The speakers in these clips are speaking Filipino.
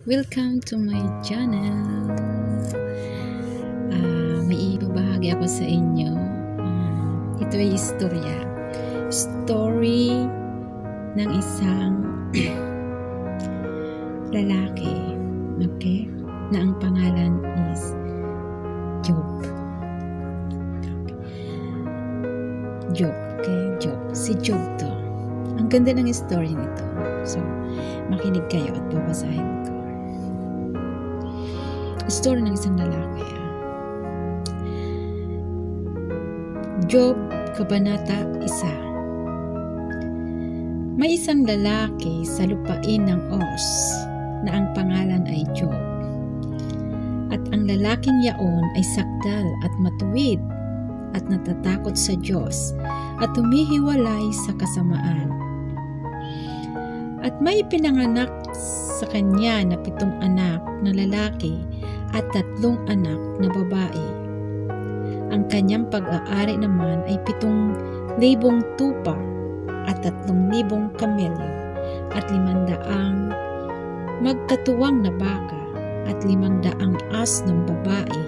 Welcome to my channel. May ibabahagi ako sa inyo. Ito ay istorya. Story ng isang lalaki. Okay? Na ang pangalan is Job. Job. Okay? Job. Si Job to. Ang ganda ng story nito. So, makinig kayo at babasahin ko. Story ng isang lalaki. Job, Kabanata 1. May isang lalaki sa lupain ng Uz na ang pangalan ay Job. At ang lalaking yaon ay sakdal at matuwid at natatakot sa Diyos at humihiwalay sa kasamaan. At may pinanganak sa kanya na 7 anak na lalaki at 3 anak na babae. Ang kanyang pag-aari naman ay 7,000 tupa at 3,000 kamelyo at 500 magkatuwang na baka at 500 asnong babae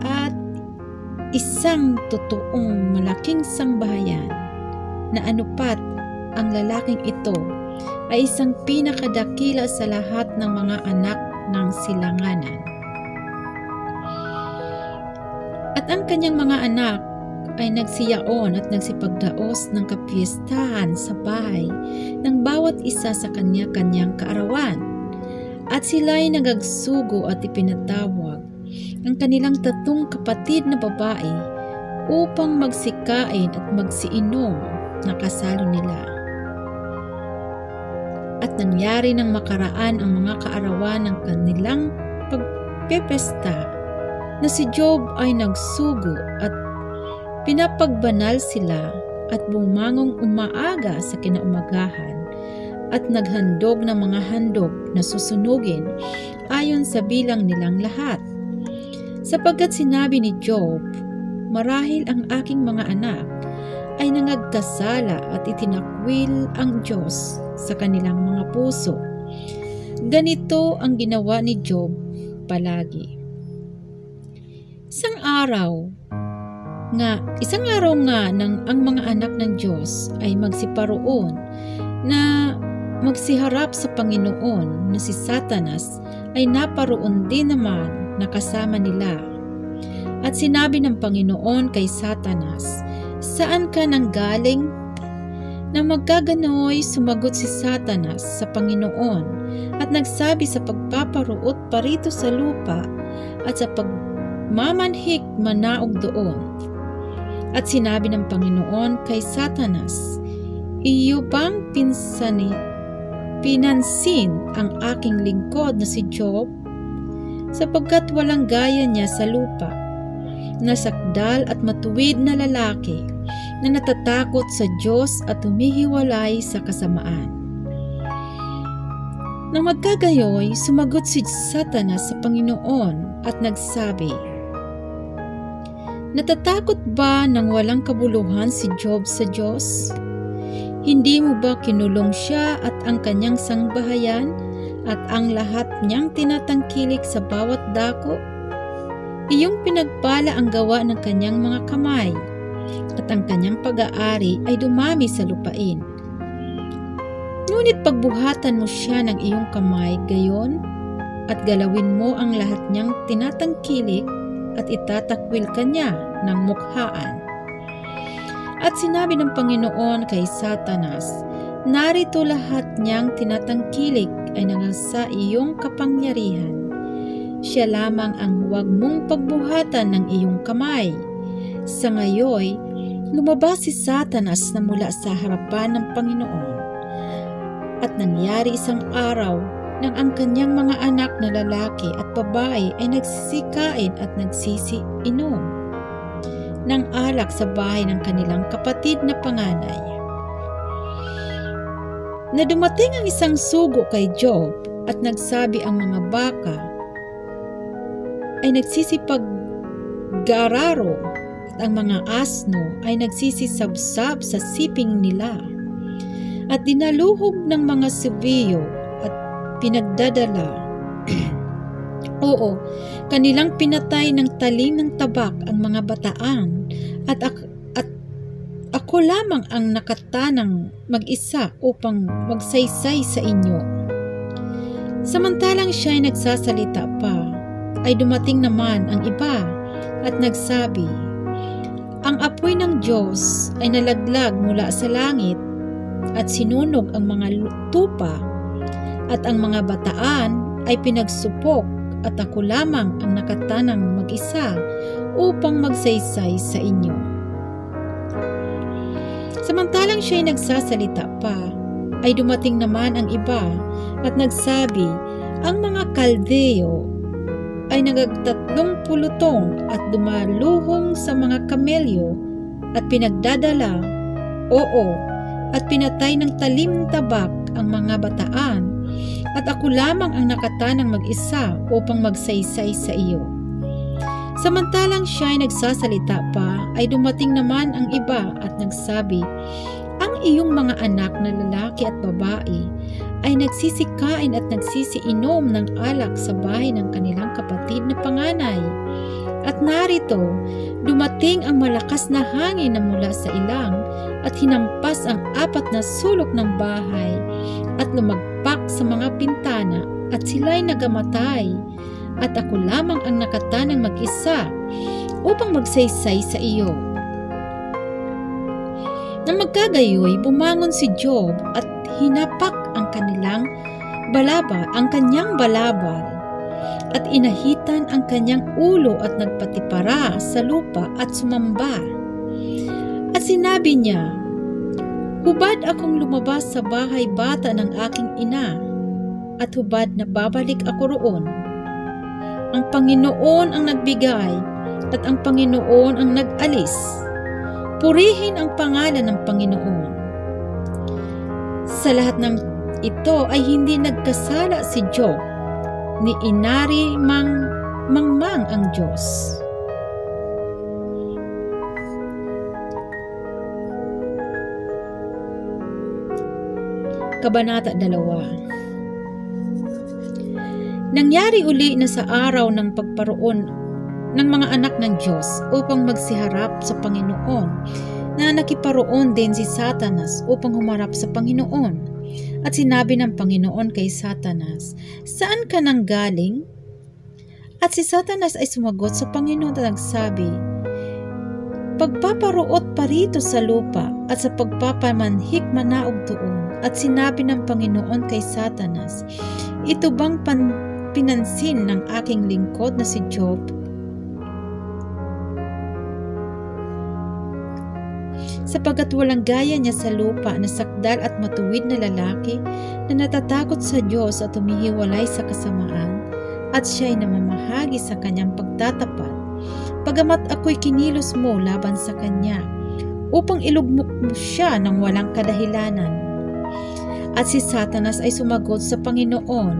at isang totoong malaking sangbahayan na anupat ang lalaking ito ay isang pinakadakila sa lahat ng mga anak ng silanganan. At ang kanyang mga anak ay nagsiyaon at nagsipagdaos ng kapiestahan sa bahay ng bawat isa sa kanya-kanyang kaarawan. At sila'y nagagsugo at ipinatawag ang kanilang 3 kapatid na babae upang magsikain at magsiinom na kasalo nila. At nangyari ng makaraan ang mga kaarawan ng kanilang pagpepesta na si Job ay nagsugo at pinapagbanal sila at bumangong umaaga sa kinaumagahan at naghandog ng mga handog na susunugin ayon sa bilang nilang lahat. Sapagkat sinabi ni Job, marahil ang aking mga anak ay nangagkasala at itinakwil ang Diyos sa kanilang mga puso. Ganito ang ginawa ni Job palagi. Isang araw nga nang ang mga anak ng Diyos ay magsiparoon na magsiharap sa Panginoon na si Satanas ay naparoon din naman na kasama nila. At sinabi ng Panginoon kay Satanas, saan ka nanggaling? Nang magkaganoy, sumagot si Satanas sa Panginoon at nagsabi sa pagpaparuot parito sa lupa at sa pagmamanhik manaog doon. At sinabi ng Panginoon kay Satanas, iyo bang pinansin ang aking lingkod na si Job? Sapagkat walang gaya niya sa lupa, nasakdal at matuwid na lalaki na natatakot sa Diyos at humihiwalay sa kasamaan. Nang magkagayoy, sumagot si Satanas sa Panginoon at nagsabi, natatakot ba nang walang kabuluhan si Job sa Diyos? Hindi mo ba kinulong siya at ang kanyang sangbahayan at ang lahat niyang tinatangkilik sa bawat dako? Iyong pinagpala ang gawa ng kanyang mga kamay, at ang kanyang pag-aari ay dumami sa lupain. Ngunit pagbuhatan mo siya ng iyong kamay gayon, at galawin mo ang lahat niyang tinatangkilik, at itatakwil ka niya ng mukhaan. At sinabi ng Panginoon kay Satanas, narito lahat niyang tinatangkilik ay nasa iyong kapangyarihan. Siya lamang ang huwag mong pagbuhatan ng iyong kamay. Sa ngayoy, lumabas si Satanas na mula sa harapan ng Panginoon. At nangyari isang araw nang ang kanyang mga anak na lalaki at babae ay nagsisikain at nagsisiinom ng alak sa bahay ng kanilang kapatid na panganay. Na dumating ang isang sugo kay Job at nagsabi ang mga baka ay nagsisipaggararo at ang mga asno ay nagsisisabsab sa siping nila. At dinaluhog ng mga subiyo at pinagdadala. Oo, kanilang pinatay ng talim ng tabak ang mga bataan at ako lamang ang nakatanang mag-isa upang magsaysay sa inyo. Samantalang siya ay nagsasalita pa, ay dumating naman ang iba at nagsabi, ang apoy ng Diyos ay nalaglag mula sa langit at sinunog ang mga tupa at ang mga bataan ay pinagsupok at ako lamang ang nakatanang mag-isa upang magsaysay sa inyo. Samantalang siya ay nagsasalita pa, ay dumating naman ang iba at nagsabi, ang mga Kaldeo ay nagagtatlong pulutong at dumaluhong sa mga kamelyo at pinagdadala, oo, at pinatay ng talim ng tabak ang mga bataan at ako lamang ang nakatanang mag-isa upang magsaysay sa iyo. Samantalang siya ay nagsasalita pa, ay dumating naman ang iba at nagsabi, ang iyong mga anak na lalaki at babae ay nagsisikain at nagsisiinom ng alak sa bahay ng kanilang kapatid na panganay. At narito, dumating ang malakas na hangin na mula sa ilang at hinampas ang 4 na sulok ng bahay at lumagpak sa mga bintana at sila'y nagamatay. At ako lamang ang nakatanang mag-isa upang magsaysay sa iyo. Nang magkagayoy, bumangon si Job at hinapak ang kanyang balabal at inahitan ang kanyang ulo at nagpatipara sa lupa at sumamba. At sinabi niya, hubad akong lumabas sa bahay bata ng aking ina at hubad na babalik ako roon. Ang Panginoon ang nagbigay at ang Panginoon ang nag-alis. Purihin ang pangalan ng Panginoon. Sa lahat ng ito ay hindi nagkasala si Job, ni inari mangmang ang Diyos. Kabanata 2. Nangyari uli na sa araw ng pagparoon ng mga anak ng Diyos upang magsiharap sa Panginoon na nakiparoon din si Satanas upang humarap sa Panginoon. At sinabi ng Panginoon kay Satanas, saan ka nang galing? At si Satanas ay sumagot sa Panginoon at nagsabi, pagpaparuot pa rito sa lupa at sa pagpapamanhik manaog doon. At sinabi ng Panginoon kay Satanas, ito bang pinansin ng aking lingkod na si Job? Sapagkat walang gaya niya sa lupa na sakdal at matuwid na lalaki na natatakot sa Diyos at humihiwalay sa kasamaan at siya'y namamahagi sa kanyang pagtatapat. Pagamat ako'y kinilos mo laban sa kanya upang ilugmok mo siya ng walang kadahilanan. At si Satanas ay sumagot sa Panginoon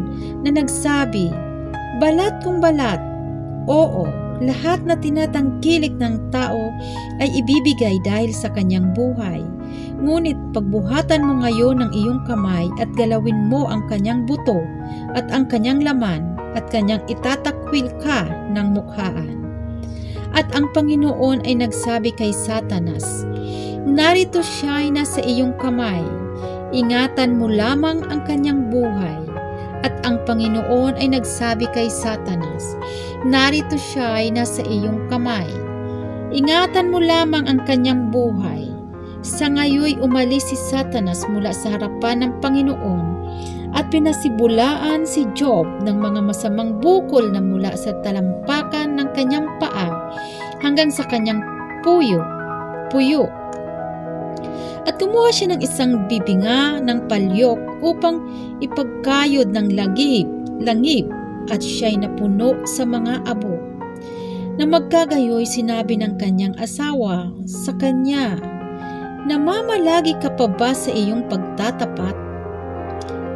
na nagsabi, balat kung balat, oo, lahat na tinatangkilik ng tao ay ibibigay dahil sa kanyang buhay. Ngunit pagbuhatan mo ngayon ng iyong kamay at galawin mo ang kanyang buto at ang kanyang laman at kanyang itatakwil ka ng mukhaan. At ang Panginoon ay nagsabi kay Satanas, narito siya'y nasa iyong kamay. Ingatan mo lamang ang kanyang buhay. At ang Panginoon ay nagsabi kay Satanas, narito siya ay nasa iyong kamay. Ingatan mo lamang ang kanyang buhay. Sa ngayoy umalis si Satanas mula sa harapan ng Panginoon at pinasibulaan si Job ng mga masamang bukol na mula sa talampakan ng kanyang paa hanggang sa kanyang puyo. At kumuha siya ng isang bibinga ng palyok upang ipagkayod ng langib at siya'y napuno sa mga abo. Nang magkagayoy, sinabi ng kanyang asawa sa kanya, namamalagi ka pa ba sa iyong pagtatapat?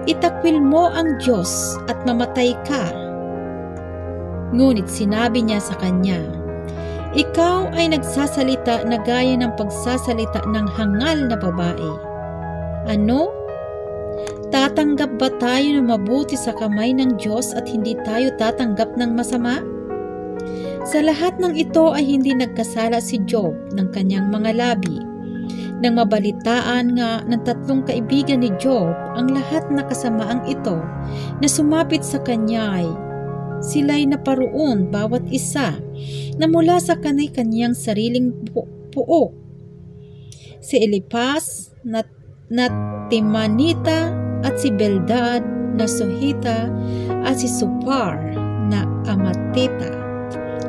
Itakwil mo ang Diyos at mamatay ka. Ngunit sinabi niya sa kanya, ikaw ay nagsasalita na gaya ng pagsasalita ng hangal na babae. Ano? Tatanggap ba tayo ng mabuti sa kamay ng Diyos at hindi tayo tatanggap ng masama? Sa lahat ng ito ay hindi nagkasala si Job ng kanyang mga labi. Nang mabalitaan nga ng 3 kaibigan ni Job ang lahat na kasamaang ito na sumapit sa kanya, sila'y naparoon bawat isa na mula sa kanyang sariling puok. Si Eliphaz na Temanita at si Bildad na Suhita at si Zophar na Amatita.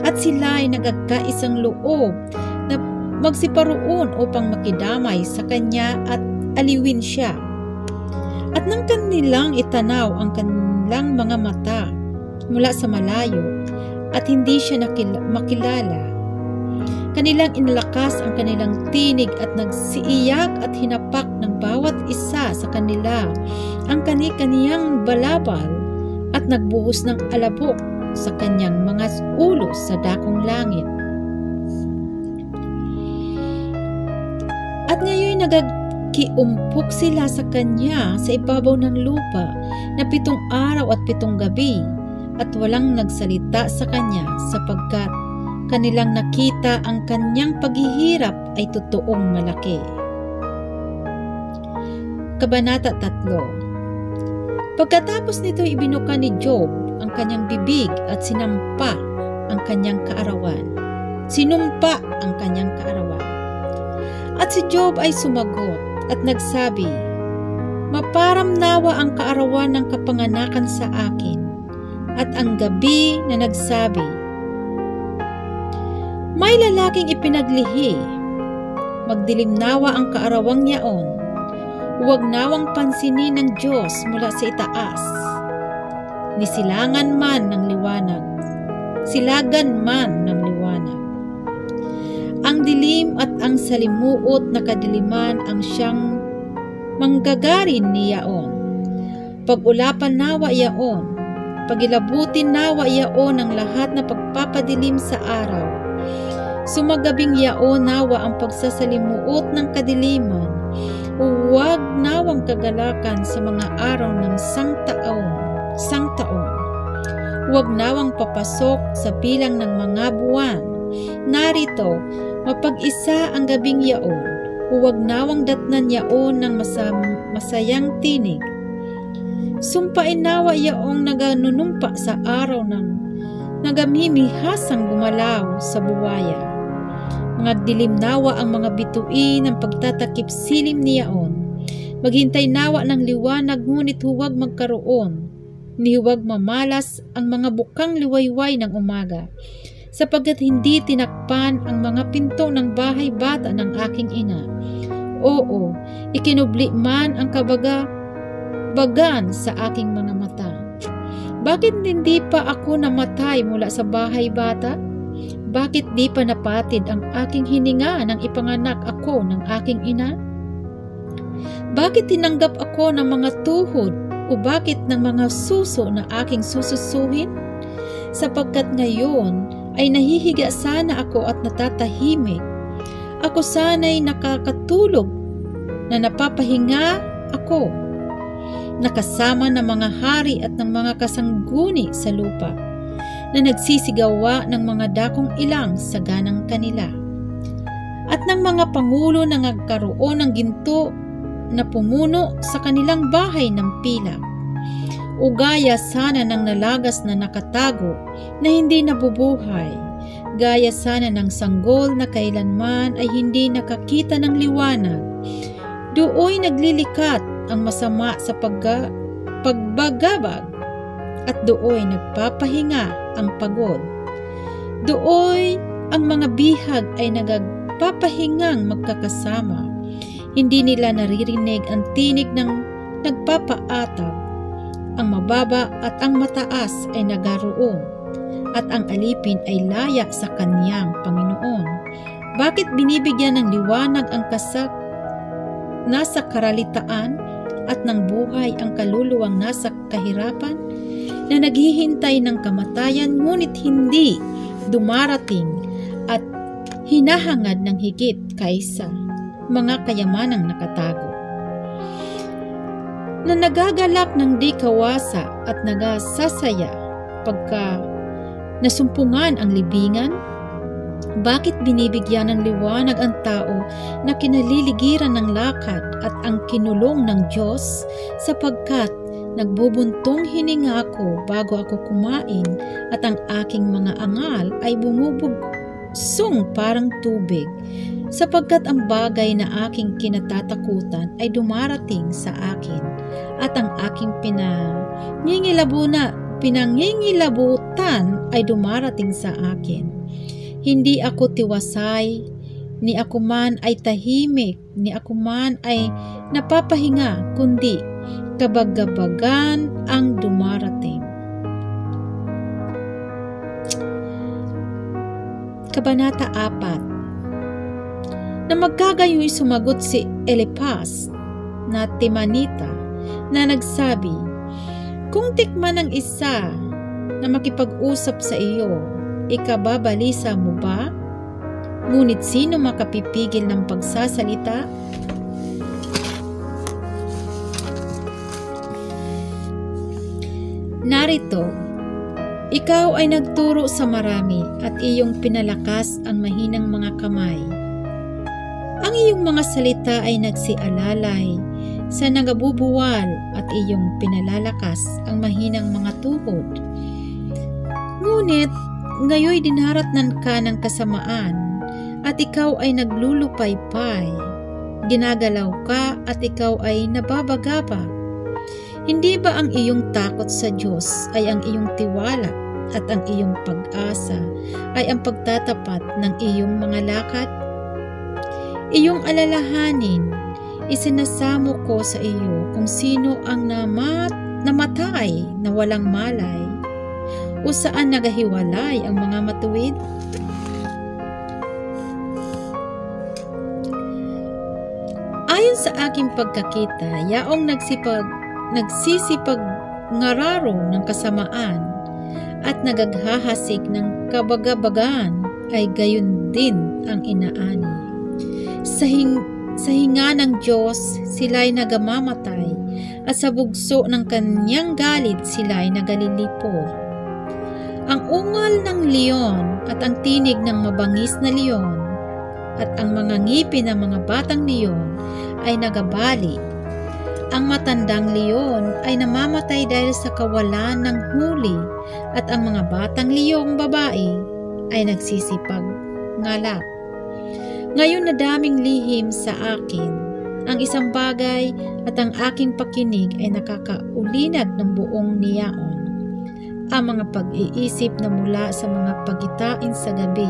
At sila ay nagkakaisang loob na magsiparoon upang makidamay sa kanya at aliwin siya. At nang kanilang itanaw ang kanilang mga mata mula sa malayo at hindi siya makilala, kanilang inlakas ang kanilang tinig at nagsiiyak at hinapak ng bawat isa sa kanila ang kani-kaniyang balabal at nagbuhos ng alabok sa kanyang mga ulo sa dakong langit. At ngayon nagkiumpok sila sa kanya sa ibabaw ng lupa na 7 araw at 7 gabi at walang nagsalita sa kanya sapagkat kanilang nakita ang kanyang paghihirap ay totoong malaki. Kabanata 3. Pagkatapos nito ibinuka ni Job ang kanyang bibig at sinumpa ang kanyang kaarawan. At si Job ay sumagot at nagsabi, "Maparamnawa ang kaarawan ng kapanganakan sa akin, at ang gabi na nagsabi, may lalaking ipinaglihi. Magdilim nawa ang kaarawang yaon. Huwag nawang pansinin ng Diyos mula sa itaas. Nisilangan man ng liwanag, silagan man ng liwanag. Ang dilim at ang salimuot na kadiliman ang siyang manggagarin ni yaon. Pag-ulapan nawa yaon, pagilabutin nawa yaon ang lahat na pagpapadilim sa araw. Sumagabing yaon nawa ang pagsasalimuot ng kadiliman. Huwag nawang kagalakan sa mga araw ng sangtaon. Huwag nawang papasok sa bilang ng mga buwan. Narito, mapag-isa ang gabing yaon. Huwag nawang datnan yaon ng masayang tinig. Sumpain nawa yaong naganunumpa sa araw ng nagamimihasang gumalaw sa buwaya. Magdilim nawa ang mga bituin ng pagtatakip silim ni yaon. Maghintay nawa ng liwanag ngunit huwag magkaroon. Ni huwag mamalas ang mga bukang liwayway ng umaga, sapagkat hindi tinakpan ang mga pinto ng bahay bata ng aking ina. Oo, ikinubli man ang kabagan sa aking mga mata. Bakit hindi pa ako namatay mula sa bahay bata? Bakit di pa napatid ang aking hininga nang ipanganak ako ng aking ina? Bakit tinanggap ako ng mga tuhod o bakit ng mga suso na aking sususuhin? Sapagkat ngayon ay nahihiga sana ako at natatahimik. Ako sana'y nakakatulog na napapahinga ako, nakasama ng mga hari at ng mga kasangguni sa lupa, na nagsisigawa ng mga dakong ilang sa ganang kanila, at ng mga pangulo na nagkaroon ng ginto na pumuno sa kanilang bahay ng pilak. O gaya sana ng nalagas na nakatago na hindi nabubuhay, gaya sana ng sanggol na kailanman ay hindi nakakita ng liwanag. Dooy naglilikat ang masama sa pagbagabag, at dooy nagpapahinga ang pagod. Dooy ang mga bihag ay nagpapahingang magkakasama. Hindi nila naririnig ang tinig ng nagpapaatab. Ang mababa at ang mataas ay nagaroon, at ang alipin ay laya sa kaniyang Panginoon. Bakit binibigyan ng liwanag ang nasa karalitaan at ng buhay ang kaluluwang nasa kahirapan, na naghihintay ng kamatayan ngunit hindi dumarating at hinahangad ng higit kaysa mga kayamanang nakatago? na nagagalak ng di kawasa at nagasasaya pagka nasumpungan ang libingan? Bakit binibigyan ng liwanag ang tao na kinaliligiran ng lakad at ang kinulong ng Diyos, sapagkat nagbubuntong hininga ako bago ako kumain at ang aking mga angal ay bumubugsong parang tubig, sapagkat ang bagay na aking kinatatakutan ay dumarating sa akin at ang aking pinangingilabutan ay dumarating sa akin. Hindi ako tiwasay, ni ako man ay tahimik, ni ako man ay napapahinga, kundi kabagabagan ang dumarating. Kabanata 4. Na magkagayoy sumagot si Eliphaz na Temanita na nagsabi, kung tikman ng isa na makipag-usap sa iyo, ikababalisa mo ba? Ngunit sino makapipigil ng pagsasalita? Narito, ikaw ay nagturo sa marami at iyong pinalakas ang mahinang mga kamay. Ang iyong mga salita ay nagsialalay sa nagabubuwal at iyong pinalalakas ang mahinang mga tuhod. Ngunit, ngayoy dinaratnan ka ng kasamaan at ikaw ay naglulupaypay. Ginagalaw ka at ikaw ay nababagabag. Hindi ba ang iyong takot sa Diyos ay ang iyong tiwala at ang iyong pag-asa ay ang pagtatapat ng iyong mga lakad? Iyong alalahanin, isinasamo ko sa iyo kung sino ang namatay na walang malay, o saan nagahiwalay ang mga matuwid? Ayon sa aking pagkakita, yaong nagsisipag ngararo ng kasamaan at nagaghahasik ng kabagabagan ay gayon din ang inaani. Sa hinga ng Diyos sila'y nagamamatay at sa bugso ng kanyang galit sila'y nagalilipol. Ang ungal ng leon at ang tinig ng mabangis na leon at ang mga ngipin ng mga batang leon ay nagabali. Ang matandang leon ay namamatay dahil sa kawalan ng huli at ang mga batang leong babae ay nagsisipag ngalap. Ngayon na daming lihim sa akin ang isang bagay at ang aking pakinig ay nakakaulinag ng buong niyaon. Ang mga pag-iisip na mula sa mga pagitain sa gabi,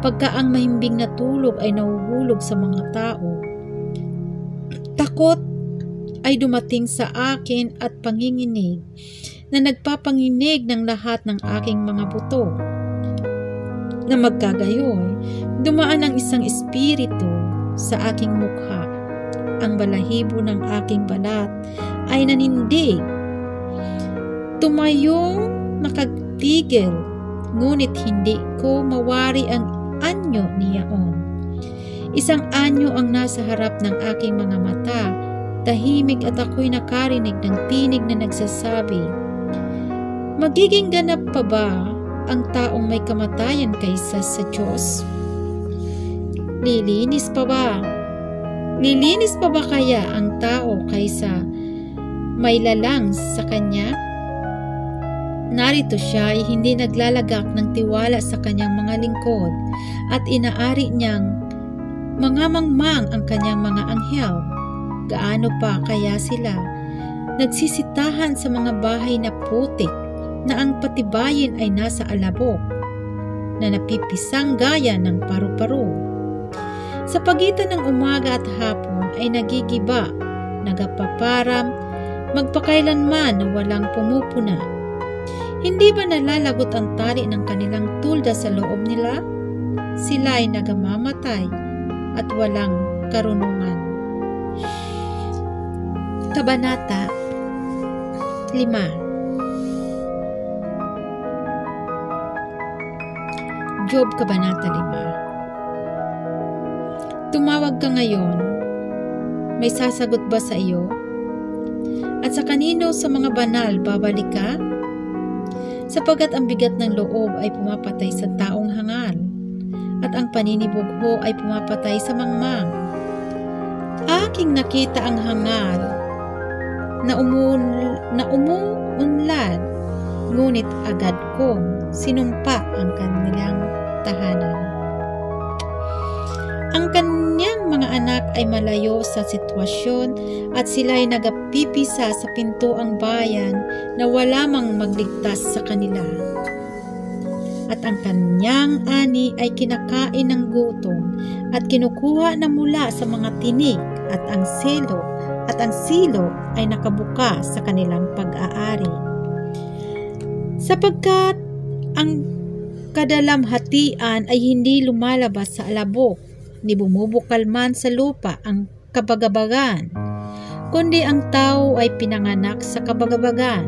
pagka ang mahimbing na tulog ay nahuhulog sa mga tao. Takot ay dumating sa akin at panginginig na nagpapanginig ng lahat ng aking mga buto. Na magkagayoy, dumaan ang isang espiritu sa aking mukha. Ang balahibo ng aking balat ay nanindig. Tumayong nakagtigil, ngunit hindi ko mawari ang anyo niyaon. Isang anyo ang nasa harap ng aking mga mata. Tahimik at ako'y nakarinig ng tinig na nagsasabi, magiging ganap pa ba ang taong may kamatayan kaysa sa Diyos? Lilinis pa ba kaya ang tao kaysa may lalang sa kanya? Narito siya ay hindi naglalagak ng tiwala sa kanyang mga lingkod at inaari niyang mangamangmang ang kanyang mga anghel. Gaano pa kaya sila nagsisitahan sa mga bahay na putik na ang patibayin ay nasa alabok na napipisang gaya ng paru-paro. Sa pagitan ng umaga at hapon ay nagigiba, nagapaparam, magpakailanman na walang pumupuna. Hindi ba nalalagot ang tali ng kanilang tulda sa loob nila? Sila ay nagamamatay at walang karunungan. Kabanata 5. Job Kabanata 5. Tumawag ka ngayon, may sasagot ba sa iyo? At sa kanino sa mga banal babalik ka? Sapagkat ang bigat ng loob ay pumapatay sa taong hangal, at ang paninibugho ay pumapatay sa mangmang. Aking nakita ang hangal na umuunlad, ngunit agad kong sinumpa ang kanilang tahanan. Ang kanyang mga anak ay malayo sa sitwasyon at sila'y nagapipisa sa pintuang bayan na wala mang magligtas sa kanila. At ang kanyang ani ay kinakain ng gutom at kinukuha na mula sa mga tinik at ang silo ay nakabuka sa kanilang pag-aari. Sapagkat ang kadalamhatian ay hindi lumalabas sa alabok, ni bumubukal man sa lupa ang kabagabagan, kundi ang tao ay pinanganak sa kabagabagan,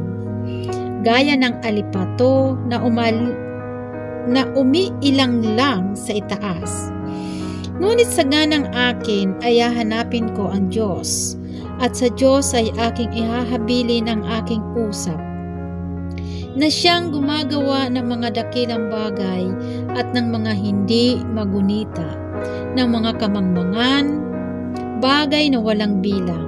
gaya ng alipato na umiilang lang sa itaas. Ngunit sa ganang akin ay hahanapin ko ang Diyos, at sa Diyos ay aking ihahabilin ang aking usap, na siyang gumagawa ng mga dakilang bagay at ng mga hindi magunita, ng mga kamangmangan, bagay na walang bilang,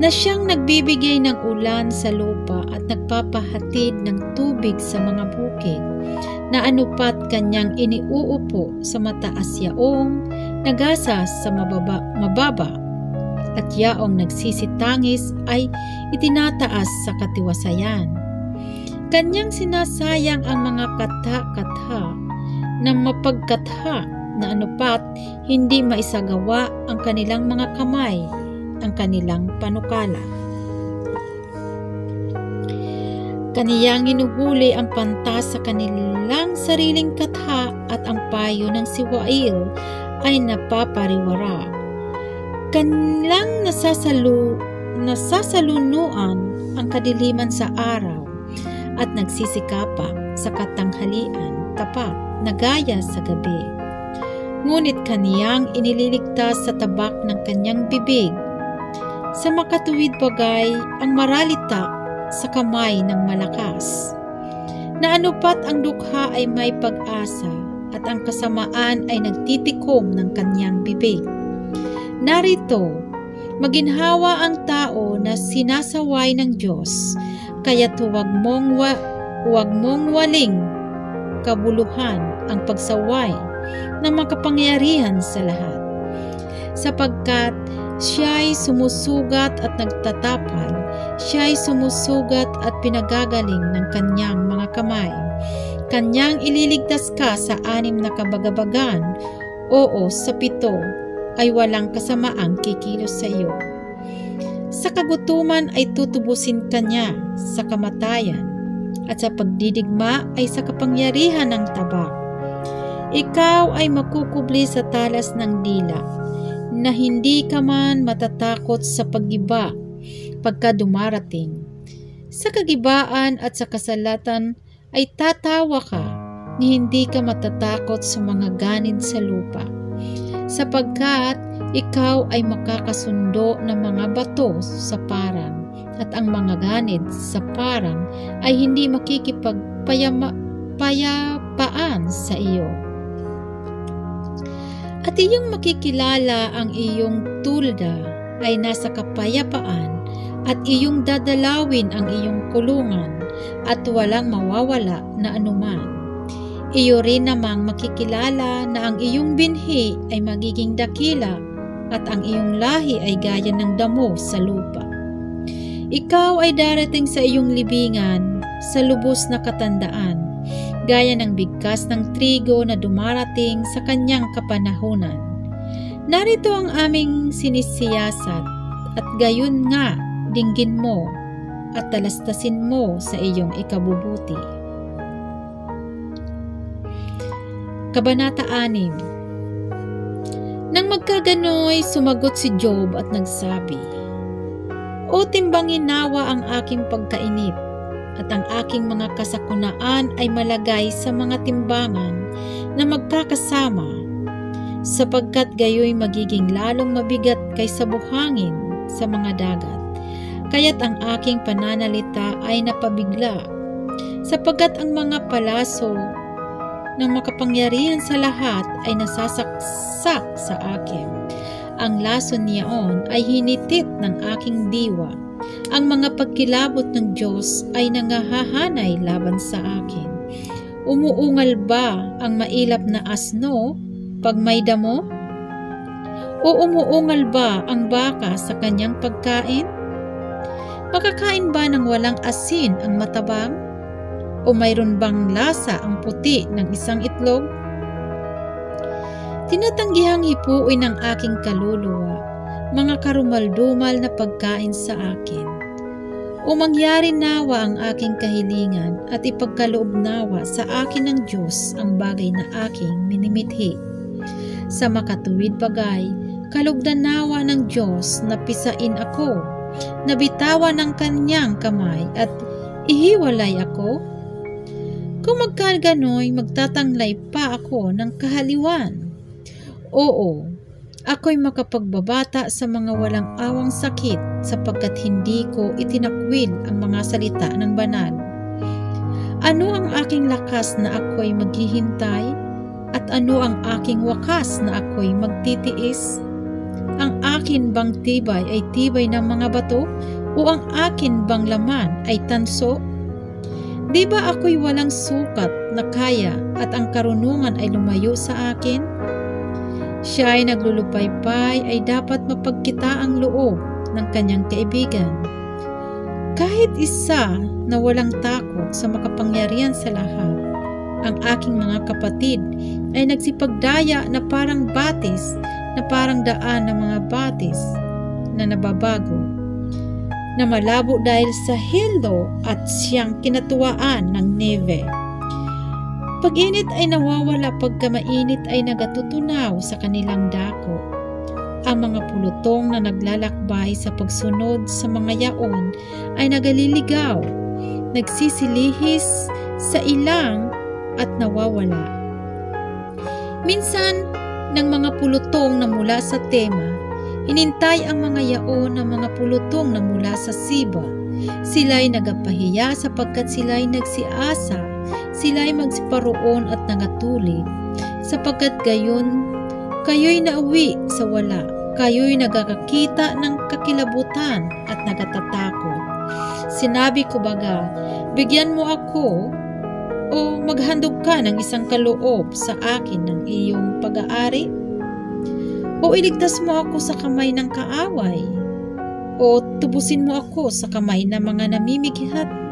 na siyang nagbibigay ng ulan sa lupa at nagpapahatid ng tubig sa mga bukid, na anupat kanyang iniuupo sa mataas yaong nagasa sa mababa, at yaong nagsisitangis ay itinataas sa katiwasayan. Kanyang sinasayang ang mga katha-katha na mapagkatha, na anupat hindi maisagawa ang kanilang mga kamay, ang kanilang panukala. Kaniyang hinuhuli ang pantas sa kanilang sariling katha, at ang payo ng siwail ay napapariwara. Kanilang nasasalunuan ang kadiliman sa araw, at nagsisikapa sa katanghalian tapat na gaya sa gabi. Ngunit kaniyang inililigtas sa tabak ng kanyang bibig. Sa makatuwid bagay ang maralita sa kamay ng malakas, na anupat ang dukha ay may pag-asa, at ang kasamaan ay nagtitikom ng kanyang bibig. Narito, maginhawa ang tao na sinasaway ng Diyos, kaya't huwag mong waling kabuluhan ang pagsaway ng makapangyarihan sa lahat, sapagkat siya'y sumusugat at nagtatapal, siya'y sumusugat at pinagagaling ng kanyang mga kamay. Kanyang ililigtas ka sa 6 na kabagabagan, oo, sa 7 ay walang kasamaang kikilos sa iyo. Sa kagutuman ay tutubusin kanya sa kamatayan, at sa pagdidigma ay sa kapangyarihan ng tabak. Ikaw ay makukubli sa talas ng dila, na hindi ka man matatakot sa paggiba pagka dumarating. Sa kagibaan at sa kasalatan ay tatawa ka, ni hindi ka matatakot sa mga ganid sa lupa, sapagkat ikaw ay makakasundo ng mga bato sa parang, at ang mga ganid sa parang ay hindi makikipagpayapaan sa iyo. At iyong makikilala ang iyong tulda ay nasa kapayapaan, at iyong dadalawin ang iyong kulungan, at walang mawawala na anuman. Iyo rin namang makikilala na ang iyong binhi ay magiging dakila, at ang iyong lahi ay gaya ng damo sa lupa. Ikaw ay darating sa iyong libingan sa lubos na katandaan, gaya ng bigkas ng trigo na dumarating sa kanyang kapanahunan. Narito ang aming sinisiyasat, at gayon nga dinggin mo at talastasin mo sa iyong ikabubuti. Kabanata 6. Nang magkaganoy, sumagot si Job at nagsabi, O timbangin nawa ang aking pagkainip, at ang aking mga kasakunaan ay malagay sa mga timbangan na magkakasama, sapagkat gayoy magiging lalong mabigat kaysa buhangin sa mga dagat. kaya't ang aking pananalita ay napabigla, sapagkat ang mga palaso ng makapangyarihan sa lahat ay nasasaksak sa akin. Ang laso niyaon ay hinitit ng aking diwa. Ang mga pagkilabot ng Diyos ay nangahahanay laban sa akin. Umuungal ba ang mailap na asno pag may damo? O umuungal ba ang baka sa kanyang pagkain? Makakain ba ng walang asin ang matabang? O mayroon bang lasa ang puti ng isang itlog? Tinatanggihang hipuin ng aking kaluluwa, mga karumaldumal na pagkain sa akin. O mangyari nawa ang aking kahilingan at ipagkaloob nawa sa akin ng Diyos ang bagay na aking minimithi. Sa makatuwid bagay, kalugdan nawa ng Diyos na pisain ako, nabitawan ng kanyang kamay at ihiwalay ako. Kung magkagano'y magtatanglay pa ako ng kahaliwan. Oo, ako'y makapagbabata sa mga walang awang sakit sapagkat hindi ko itinakwil ang mga salita ng banal. Ano ang aking lakas na ako'y maghihintay? At ano ang aking wakas na ako'y magtitiis? Ang akin bang tibay ay tibay ng mga bato? O ang akin bang laman ay tanso? Di ba ako'y walang sukat na kaya at ang karunungan ay lumayo sa akin? Siya ay naglulupaypay ay dapat mapagkita ang loob ng kanyang kaibigan. Kahit isa na walang takot sa makapangyarihan sa lahat, ang aking mga kapatid ay nagsipagdaya na parang batis, na parang daan ng mga batis na nababago, na malabo dahil sa hilo at siyang kinatuwaan ng neve. Pag-init ay nawawala, pagka mainit ay nagatutunaw sa kanilang dako. Ang mga pulutong na naglalakbay sa pagsunod sa mga yaon ay nagaliligaw, nagsisilihis sa ilang at nawawala. Minsan, ng mga pulutong na mula sa Tema, inintay ang mga yaon ng mga pulutong na mula sa Siba. Sila'y nagapahiya sapagkat sila'y nagsiasa, sila'y magsiparoon at nangatuli, sapagkat gayon kayo'y nauwi sa wala, kayo'y nagkakakita ng kakilabutan at nagatatakot. Sinabi ko baga, bigyan mo ako o maghandog ka ng isang kaloob sa akin ng iyong pag-aari? O iligtas mo ako sa kamay ng kaaway? O tubusin mo ako sa kamay ng mga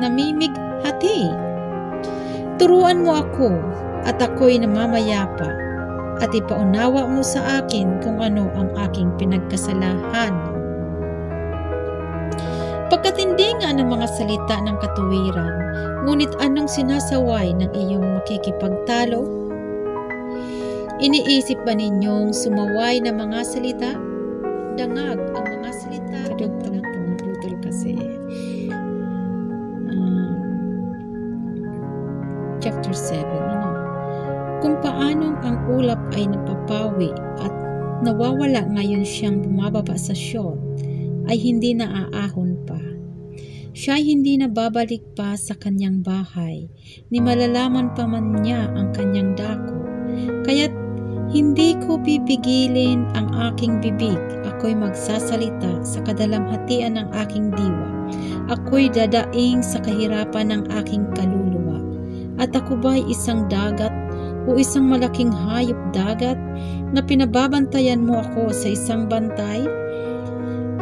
namimighati? Turuan mo ako at ako'y namamayapa at ipaunawa mo sa akin kung ano ang aking pinagkasalahan. Pagkatindi nga ng mga salita ng katuwiran, ngunit anong sinasaway ng iyong makikipagtalo? Iniisip ba ninyong sumaway na mga salita? Dangag ang mga salita. Putol kasi. Chapter 7. Kung paanong ang ulap ay napapawi at nawawala ngayon siyang bumababa sa Sheol, ay hindi naaahon pa. Siya ay hindi na babalik pa sa kanyang bahay, ni malalaman pa man niya ang kanyang dako. Kaya't hindi ko pipigilin ang aking bibig, ako'y magsasalita sa kadalamhatian ng aking diwa. Ako'y dadaing sa kahirapan ng aking kaluluwa. At ako ba'y isang dagat o isang malaking hayop dagat na pinababantayan mo ako sa isang bantay?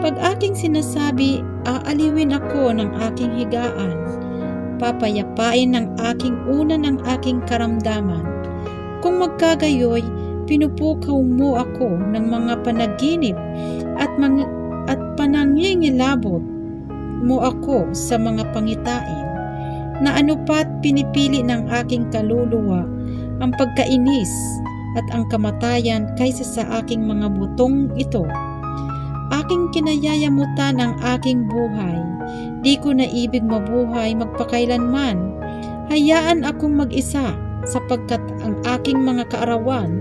Pag aking sinasabi, aaliwin ako ng aking higaan, papayapain ng aking una ng aking karamdaman. Kung magkagayoy, pinupukaw mo ako ng mga panaginip at panangingilabot mo ako sa mga pangitain, na anupat pinipili ng aking kaluluwa ang pagkainis at ang kamatayan kaysa sa aking mga butong ito. Aking kinayayamutan ang aking buhay, di ko naibig mabuhay magpakailanman. Hayaan akong mag-isa sapagkat ang aking mga kaarawan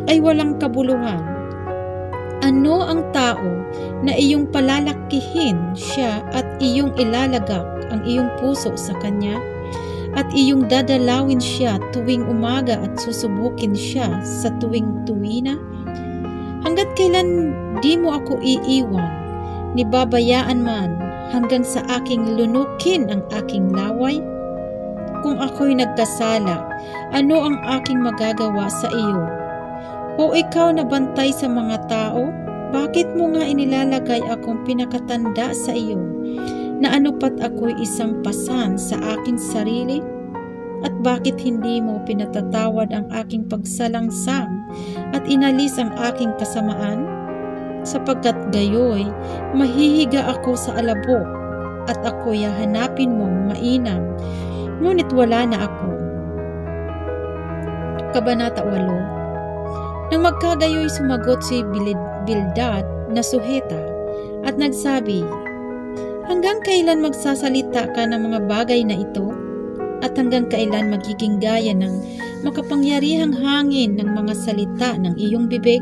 ay walang kabuluhan. Ano ang tao na iyong palalakihin siya at iyong ilalagak ang iyong puso sa Kanya at iyong dadalawin siya tuwing umaga at susubukin siya sa tuwing tuwina? Hanggat kailan di mo ako iiwan, ni babayaan man hanggang sa aking lunukin ang aking laway? Kung ako'y nagkasala, ano ang aking magagawa sa iyo? O ikaw na bantay sa mga tao, bakit mo nga inilalagay akong pinakatanda sa iyo, na anupat ako'y isang pasan sa aking sarili? At bakit hindi mo pinatatawad ang aking pagsalangsang at inalis ang aking kasamaan? Sapagkat gayoy, mahihiga ako sa alabok at ako'y hahanapin mong mainam, ngunit wala na ako. Kabanata 8. Nang magkagayoy, sumagot si Bildad na Suheta at nagsabi, hanggang kailan magsasalita ka ng mga bagay na ito? At hanggang kailan magiging gaya ng makapangyarihang hangin ng mga salita ng iyong bibig?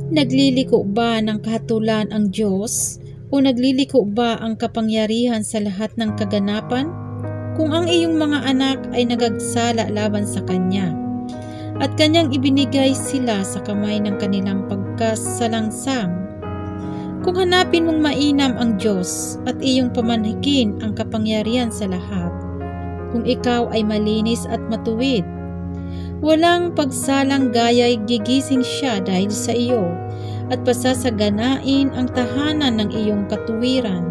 Nagliliko ba ng kahatulan ang Diyos? O nagliliko ba ang kapangyarihan sa lahat ng kaganapan? Kung ang iyong mga anak ay nagagsala laban sa Kanya, at Kanyang ibinigay sila sa kamay ng kanilang pagkasalangsang, kung hanapin mong mainam ang Diyos at iyong pamanhikin ang kapangyarihan sa lahat, kung ikaw ay malinis at matuwid, walang pagsalang gaya'y gigising siya dahil sa iyo, at pasasaganain ang tahanan ng iyong katuwiran.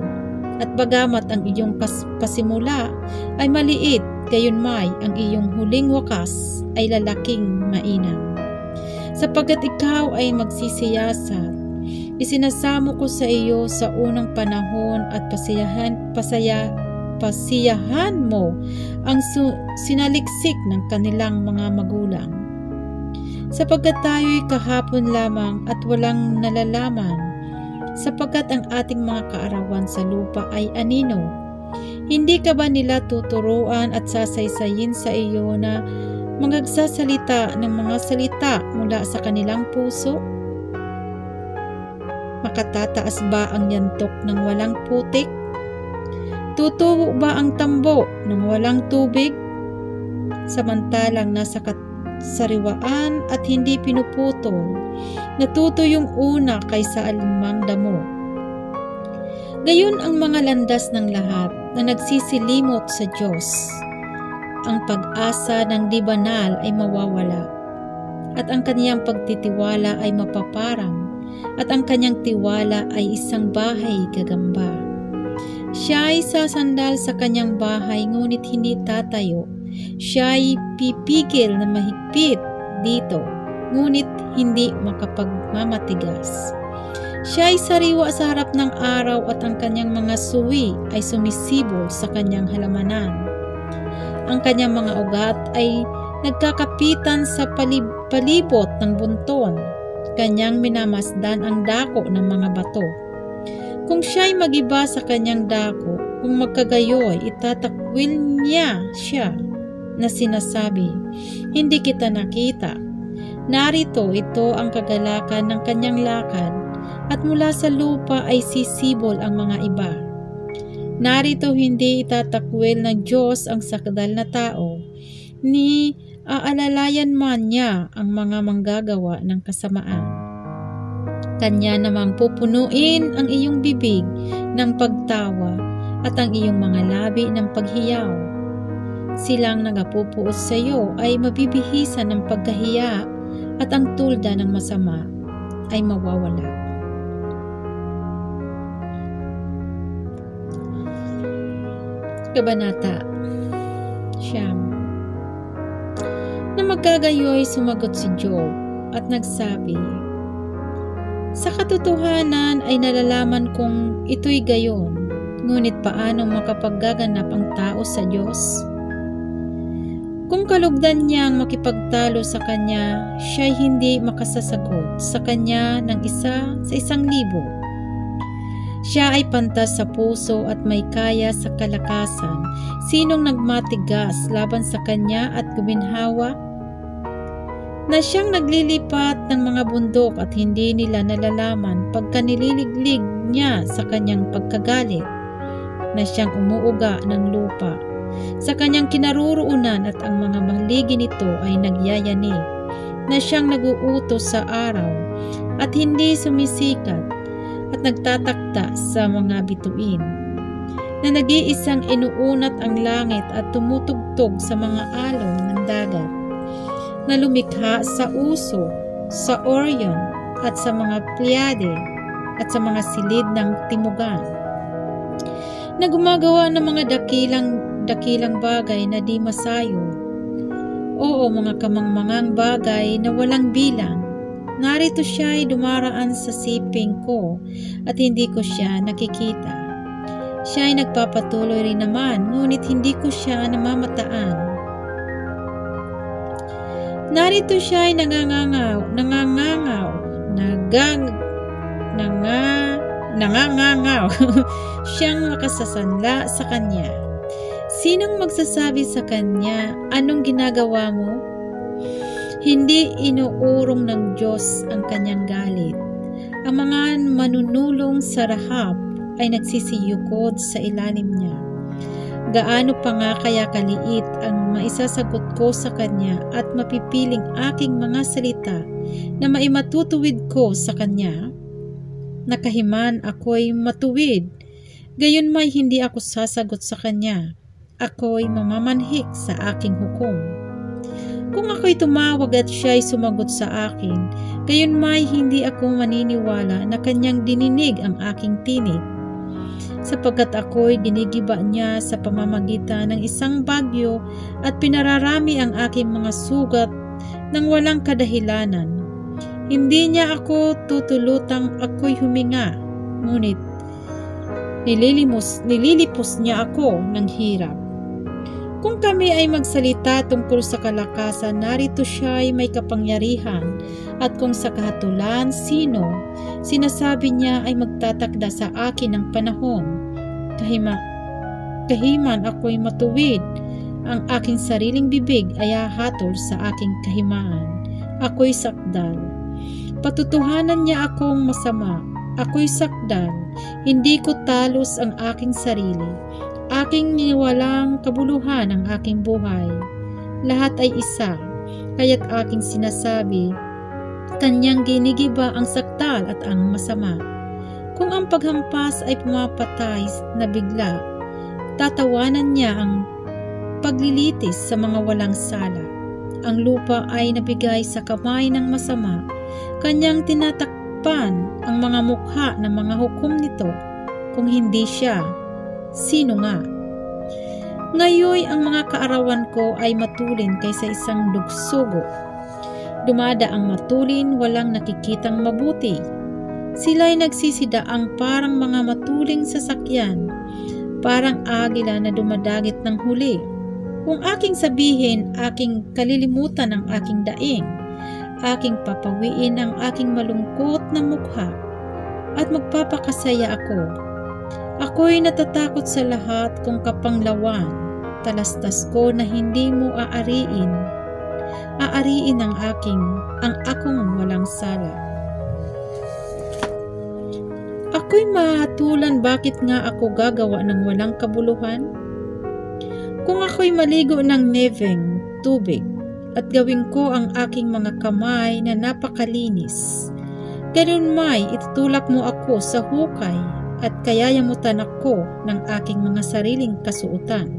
At bagamat ang iyong pasimula ay maliit, gayunmay ang iyong huling wakas ay lalaking mainam. Sapagkat ikaw ay magsisiyasat, isinasamo ko sa iyo sa unang panahon at pasiyahan mo ang sinaliksik ng kanilang mga magulang. Sapagkat tayo'y kahapon lamang at walang nalalaman, sapagkat ang ating mga kaarawan sa lupa ay anino. Hindi ka ba nila tuturuan at sasaysayin sa iyo na magsasalita ng mga salita mula sa kanilang puso? Makatataas ba ang yantok ng walang putik? Tutubo ba ang tambo ng walang tubig? Samantalang nasa sariwaan at hindi pinuputol, natuto yung una kaysa alinmang damo. Gayon ang mga landas ng lahat na nagsisilimot sa Diyos. Ang pag-asa ng di banal ay mawawala, at ang kaniyang pagtitiwala ay mapaparang, at ang kanyang tiwala ay isang bahay gagamba. Siya ay sasandal sa kanyang bahay ngunit hindi tatayo. Siya ay pipigil na mahigpit dito, ngunit hindi makapagmamatigas. Siya ay sariwa sa harap ng araw at ang kanyang mga suwi ay sumisibol sa kanyang halamanan. Ang kanyang mga ugat ay nagkakapitan sa palibot ng bunton. Kanyang minamasdan ang dako ng mga bato. Kung siya ay magiba sa kanyang dako, kung magkagayoy, itatakwil niya siya na sinasabi, hindi kita nakita. Narito ito ang kagalakan ng kanyang lakad, at mula sa lupa ay sisibol ang mga iba. Narito hindi itatakwil ng Diyos ang sakdal na tao, ni aalalayan man niya ang mga manggagawa ng kasamaan. Kanya namang pupunuin ang iyong bibig ng pagtawa at ang iyong mga labi ng paghiyaw. Silang nagapupuos sa iyo ay mabibihisan ng pagkahiya, at ang tulda ng masama ay mawawala. Kabanata 9. Na magkagayoy, sumagot si Job at nagsabi, sa katotohanan ay nalalaman kong ito'y gayon, ngunit paano makapaggaganap ang tao sa Diyos? Kung kalugdan niyang makipagtalo sa Kanya, siya'y hindi makasasagot sa Kanya ng 1 sa 1,000. Siya ay pantas sa puso at may kaya sa kalakasan. Sinong nagmatigas laban sa kanya at guminhawa? Na siyang naglilipat ng mga bundok at hindi nila nalalaman pagka nililiglig niya sa kanyang pagkagalit. Na siyang umuuga ng lupa sa kanyang kinaroroonan at ang mga maligi nito ay nagyayani. Na siyang naguutos sa araw at hindi sumisikat at nagtatakda sa mga bituin, na nag-iisang inuunat ang langit at tumutugtog sa mga alon ng dagat, na lumikha sa Uso, sa Orion at sa mga Pleiade at sa mga silid ng timugan, na gumagawa ng mga dakilang bagay na di masayo, oo, mga kamangmangang bagay na walang bilang. Narito siya ay dumaraan sa siping ko at hindi ko siya nakikita. Siya ay nagpapatuloy rin naman, ngunit hindi ko siya namamataan. Narito siya ay nangangangaw, siyang makasasanla sa kanya. Sinong magsasabi sa kanya, anong ginagawa mo? Hindi inuurong ng Diyos ang kanyang galit. Ang mga manunulong sa Rahab ay nagsisiyukod sa ilalim niya. Gaano pa nga kaya kaliit ang maisasagot ko sa kanya at mapipiling aking mga salita na maimatutuwid ko sa kanya? Nakahiman ako'y matuwid, gayon may hindi ako sasagot sa kanya. Ako'y mamamanhik sa aking hukom. Kung ako'y tumawag at siya'y sumagot sa akin, gayon may hindi ako maniniwala na kanyang dininig ang aking tinig. Sapagkat ako'y ginigiba niya sa pamamagitan ng isang bagyo at pinararami ang aking mga sugat ng walang kadahilanan. Hindi niya ako tutulutang ako'y huminga, ngunit nililipos niya ako ng hirap. Kung kami ay magsalita tungkol sa kalakasan, narito siya ay may kapangyarihan, at kung sa kahatulan, sinasabi niya ay magtatakda sa akin ng panahon. Kahiman ako'y matuwid, ang aking sariling bibig ay hahatol sa aking kahimaan. Ako'y sakdal. Patutuhanan niya akong masama. Ako'y sakdal. Hindi ko talos ang aking sarili. Aking niwalang kabuluhan ang aking buhay. Lahat ay isa, kaya't aking sinasabi, kanyang ginigiba ang sakdal at ang masama. Kung ang paghampas ay pumapatay na bigla, tatawanan niya ang paglilitis sa mga walang sala. Ang lupa ay nabigay sa kamay ng masama, kanyang tinatakpan ang mga mukha ng mga hukom nito. Kung hindi siya, sino nga? Ngayoy ang mga kaarawan ko ay matulin kaysa isang dugsugo. Dumada ang matulin, walang nakikitang mabuti. Sila'y nagsisidaang parang mga matuling sasakyan, parang agila na dumadagit ng huli. Kung aking sabihin, aking kalilimutan ang aking daing, aking papawiin ang aking malungkot na mukha, at magpapakasaya ako. Ako'y natatakot sa lahat kung kapanglawan, talastas ko na hindi mo aariin ang akong walang sala. Ako'y mahatulan, bakit nga ako gagawa ng walang kabuluhan? Kung ako'y maligo ng neveng tubig at gawin ko ang aking mga kamay na napakalinis, ganun may itutulak mo ako sa hukay at kayayamutan ako ng aking mga sariling kasuotan.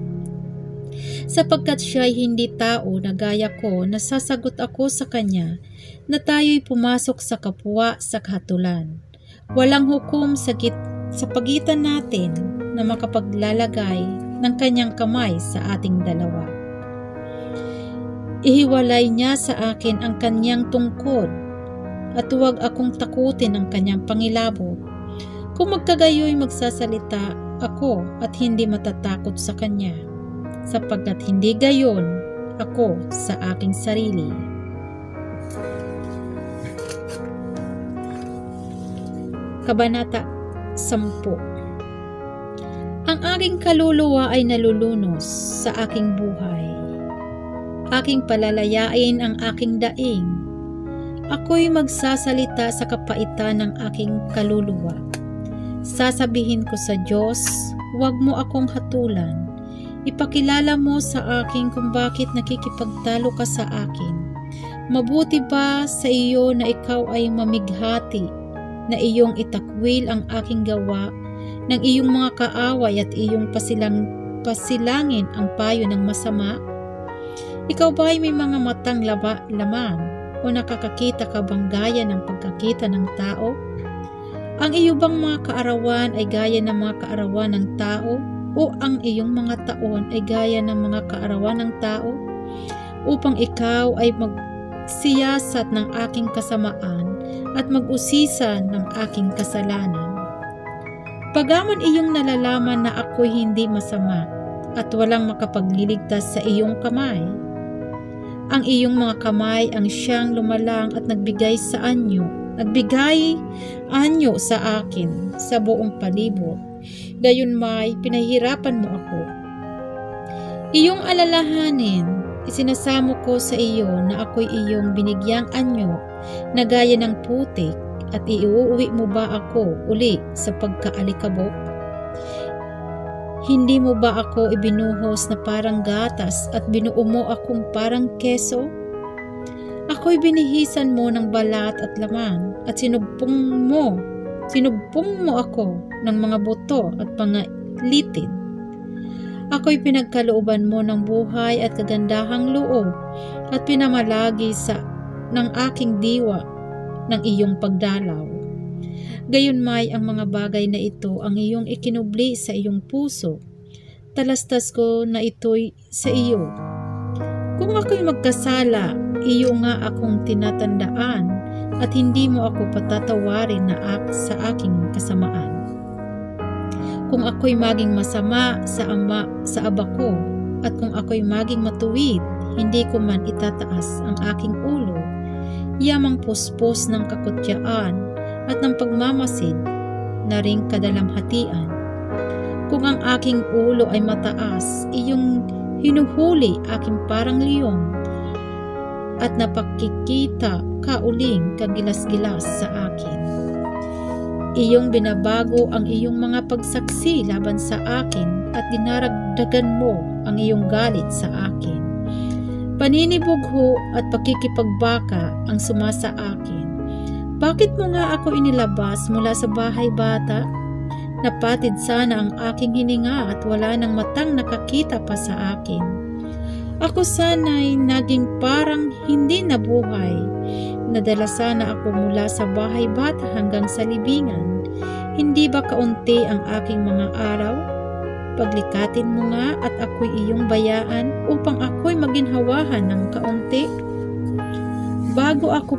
Sapagkat siya'y hindi tao na gaya ko, nasasagot ako sa kanya na tayo'y pumasok sa kapwa sa kahatulan. Walang hukom sa pagitan natin na makapaglalagay ng kanyang kamay sa ating dalawa. Ihiwalay niya sa akin ang kanyang tungkod at huwag akong takutin ng kanyang pangilabot. Kung magkagayoy magsasalita ako at hindi matatakot sa kanya, sapagkat hindi gayon ako sa aking sarili. Kabanata 10. Ang aking kaluluwa ay nalulunos sa aking buhay. Aking palalayain ang aking daing. Ako'y magsasalita sa kapaitan ng aking kaluluwa. Sasabihin ko sa Diyos, huwag mo akong hatulan. Ipakilala mo sa akin kung bakit nakikipagtalo ka sa akin. Mabuti ba sa iyo na ikaw ay mamighati, na iyong itakwil ang aking gawa, ng iyong mga kaaway at iyong pasilangin ang payo ng masama? Ikaw ba ay may mga matang lamang o nakakakita ka bang gaya ng pagkakita ng tao? Ang iyo bang mga kaarawan ay gaya ng mga kaarawan ng tao? O ang iyong mga taon ay gaya ng mga kaarawan ng tao? Upang ikaw ay magsiyasat ng aking kasamaan at mag-usisan ng aking kasalanan. Pagaman iyong nalalaman na ako'y hindi masama at walang makapagliligtas sa iyong kamay. Ang iyong mga kamay ang siyang lumalang at nagbigay anyo sa akin sa buong palibot. Gayon may pinahirapan mo ako. Iyong alalahanin, isinasamo ko sa iyo na ako'y iyong binigyang anyo na gaya ng putik, at iuuwi mo ba ako uli sa pagkaalikabok? Hindi mo ba ako ibinuhos na parang gatas at binuo mo akong parang keso? Ako'y binihisan mo ng balat at laman at sinugpong mo ako ng mga buto at mga litid. Ako'y pinagkalooban mo ng buhay at kagandahang loob at pinamalagi ng aking diwa ng iyong pagdalaw. Gayunmay ang mga bagay na ito ang iyong ikinubli sa iyong puso. Talastas ko na ito'y sa iyo. Kung ako'y magkasala, iyo nga akong tinatandaan at hindi mo ako patatawarin na sa aking kasamaan. Kung ako'y maging masama sa aba ko, at kung ako'y maging matuwid, hindi ko man itataas ang aking ulo, yamang puspos ng kakutyaan at ng pagmamasid na ring kadalamhatian. Kung ang aking ulo ay mataas, iyong hinuhuli aking parang leon, at napakikita ka uling kagilas-gilas sa akin. Iyong binabago ang iyong mga pagsaksi laban sa akin at dinaragdagan mo ang iyong galit sa akin. Paninibugho at pakikipagbaka ang sumasa akin. Bakit mo nga ako inilabas mula sa bahay bata? Napatid sana ang aking hininga at wala nang matang nakakita pa sa akin. Ako sana'y naging parang hindi nabuhay. Nadala sana ako mula sa bahay bata hanggang sa libingan. Hindi ba kaunti ang aking mga araw? Paglikatin mo nga at ako'y iyong bayaan upang ako'y maginhawahan ng kaunti. Bago ako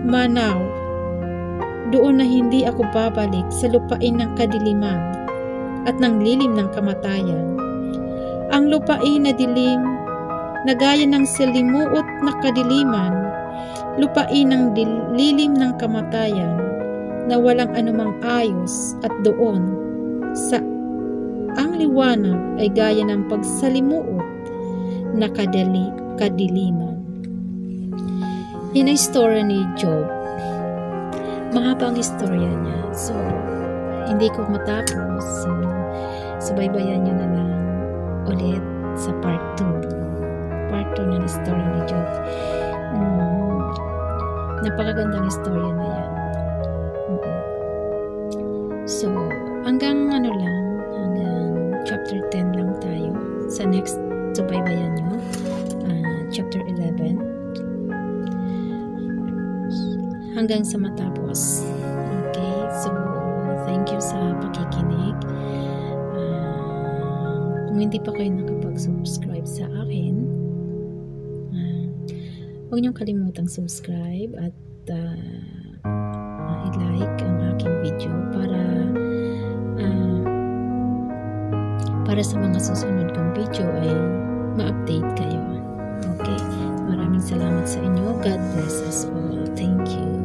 manaw, doon na hindi ako babalik sa lupain ng kadiliman at ng lilim ng kamatayan. Ang lupain na dilim na gaya ng salimuot na kadiliman, lupain ng lilim ng kamatayan na walang anumang ayos, at doon sa ang liwanag ay gaya ng pagsalimuot na kadiliman. Yan ang istorya ni Job. Mahaba ang istorya niya. So, hindi ko matapos. So, subaybayan nyo na lang ulit sa part 2. Part 2 ng istorya ni Job. Napakagandang istorya na yan. So, hanggang chapter 10 lang tayo. Sa next, subaybayan nyo. Chapter 11. Hanggang sa matapos. Okay, so thank you sa pakikinig. Kung hindi pa kayo nakapag-subscribe sa akin, huwag niyong kalimutang subscribe at i-like ang aking video para sa mga susunod kong video ay ma-update kayo. Okay? Maraming salamat sa inyo. God bless us all. Thank you.